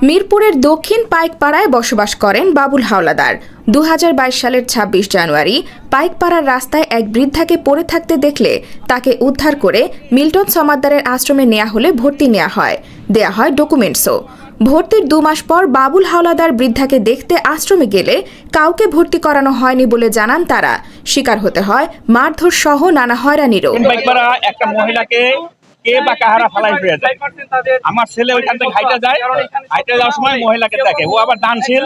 মিরপুরের দক্ষিণ পাইকপাড়ায় বসবাস করেন বাবুল হাওলাদার। 2022 সালের 26 জানুয়ারি পাইকপাড়ার রাস্তায় এক বৃদ্ধাকে পড়ে থাকতে দেখলে তাকে উদ্ধার করে মিল্টন সমাদ্দারের আশ্রমে নেওয়া হলে ভর্তি দেয়া হয় ডকুমেন্টসও। ভর্তির 2 মাস পর বাবুল হাওলাদার বৃদ্ধাকে দেখতে আশ্রমে গেলে কাউকে ভর্তি করানো হয়নি বলে জানান তারা। শিকার হতে হয় মারধর সহ নানা হয়রানিরও। একটা মহিলাকে কে বা কাহারা ফালাই হয়ে যায়। আমার ছেলে ওইখান থেকে হাইটে যাওয়ার সময় মহিলাকে দেখে, ও আবার দানশীল,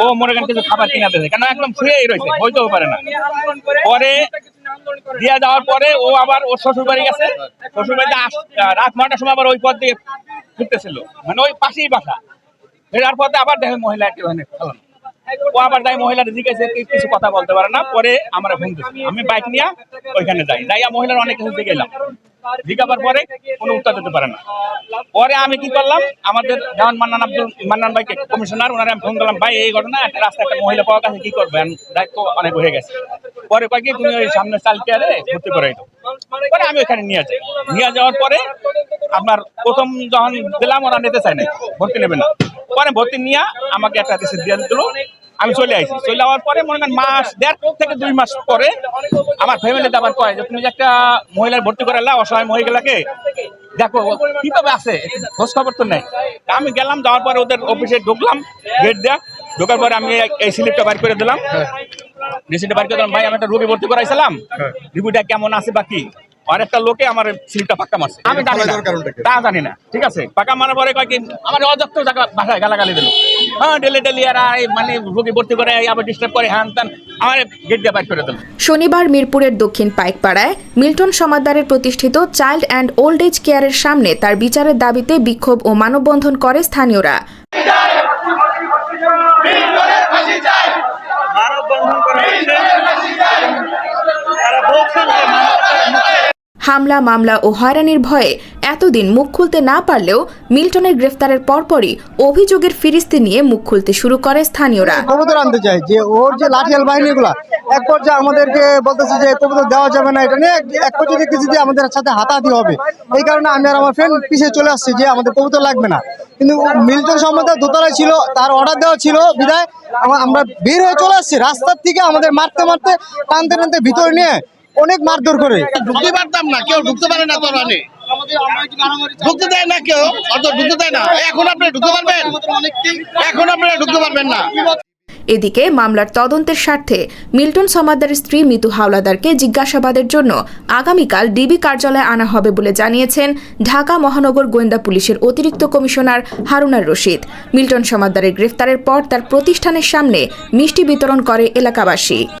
ও মনে করেন কিছু খাবার কিনা দিয়েছে, কেন একদম শুয়েই রয়েছে, হইতেও পারে না। পরে দিয়ে যাওয়ার পরে ও আবার ওর শ্বশুর বাড়ি গেছে, শ্বশুর বাড়িতে রাত 9টার সময় আবার ওই পথ দিয়ে ফিরতেছিল, মানে ওই পাশেই বাসা। ফেরার পথে আবার দেখে মহিলা একটি ফেলানো, ও আবার যাই মহিলার জিজ্ঞাসা কিছু কথা বলতে পারে না। পরে আমরা ফোন দিচ্ছি, আমি বাইক নিয়ে ওইখানে যাইয়া মহিলার অনেক কিছু জিজ্ঞাসলাম, জিজ্ঞাসার পরে কোনো উত্তর দিতে পারে না। পরে আমি কি করলাম, আমাদের যেমন মান্নান ভাইকে কমিশনার, ওনারা আমি ফোন করলাম, ভাই এই ঘটনা একটা রাস্তায় একটা মহিলা পাওয়া গেছে, কি করবেন, দায়িত্ব অনেক হয়ে গেছে। পরে কয় কি তুমি ওই সামনে চালকে আরে ভর্তি করে দাও। পরে আমি ওইখানে নিয়ে যাওয়ার পরে আপনার প্রথম যখন দিলাম ওরা নিতে চায় না, ভর্তি নেবে না। পরে ভর্তি নিয়ে আমাকে একটা রিসিপ্ট দিয়ে দিল, আমি চলে আসি। চলে যাওয়ার পরে মনে করেন মাস 1.5 থেকে 2 মাস পরে আমার ফ্যামিলিতে আবার কয় যে তুমি যে একটা মহিলার ভর্তি করালা, অসহায় মহিলাকে দেখো কিভাবে আছে, খোঁজ খবর তো নেই। আমি গেলাম, যাওয়ার পরে ওদের অফিসে ঢুকলাম, গেট দেওয়া ঢোকার পরে আমি এই স্লিপটা বাইর করে দিলাম, রিসিপ্টটা বাইর করে দিলাম, ভাই আমি একটা রোগী ভর্তি করাইছিলাম, রিভিউটা কেমন আছে বাকি। আর একটা লোকে আমার স্লিপটা পাক্কা মারছে, আমি জানি না, ঠিক আছে। পাকা মারার পরে কয় কি আমার অযত্ন ভাষায় গালাগালি দিল, হ্যাঁ ডেলি আর মানে রোগী ভর্তি করে আবার ডিস্টার্ব করে, হ্যান ত্যান, আমার গেট দিয়ে বাইর করে দিল। শনিবার মিরপুরের দক্ষিণ পাইকপাড়ায় মিল্টন সমাদ্দারের প্রতিষ্ঠিত চাইল্ড অ্যান্ড ওল্ড এজ কেয়ারের সামনে তার বিচারের দাবিতে বিক্ষোভ ও মানববন্ধন করে স্থানীয়রা। হামলা, মামলা ও হয়রানির ভয়ে এতদিন মুখ খুলতে না পারলেও মিল্টনের গ্রেফতারের পরপরই অভিযোগের ফিরিস্তি নিয়ে মুখ খুলতে শুরু করে স্থানীয়রা। কবুতর আনতে চাই যে ওর যে লাঠিয়াল বাহিনীগুলা এক পর্যায়ে আমাদেরকে বলতেছে যে কবুতর দেওয়া যাবে না, এটা নিয়ে এক পর্যায়ে দেখতেছি যে আমাদের সাথে হাতাহাতি হবে। এই কারণে আমি আর আমার ফ্রেন্ড পিছিয়ে চলে আসছি যে আমাদের কবুতর লাগবে না। কিন্তু মিল্টন সমাদ্দার দোতলায় ছিল, তার অর্ডার দেওয়া ছিল বিধায় আমরা বের হয়ে চলে আসছি। রাস্তার থেকে আমাদের মারতে টানতে ভিতরে নিয়ে অনেক মারধর করে। ঢুকতে পারতাম না, কেউ ঢুকতে পারে না, তো ঢুকতে দেয় না, কেউ অত ঢুকতে দেয় না। এখন আপনারা ঢুকতে পারবেন না। এদিকে মামলার তদন্তের স্বার্থে মিল্টন সমাদ্দারের স্ত্রী মিতু হাওলাদারকে জিজ্ঞাসাবাদের জন্য আগামীকাল ডিবি কার্যালয়ে আনা হবে বলে জানিয়েছেন ঢাকা মহানগর গোয়েন্দা পুলিশের অতিরিক্ত কমিশনার হারুনার রশিদ। মিল্টন সমাদ্দারের গ্রেফতারের পর তার প্রতিষ্ঠানের সামনে মিষ্টি বিতরণ করে এলাকাবাসী।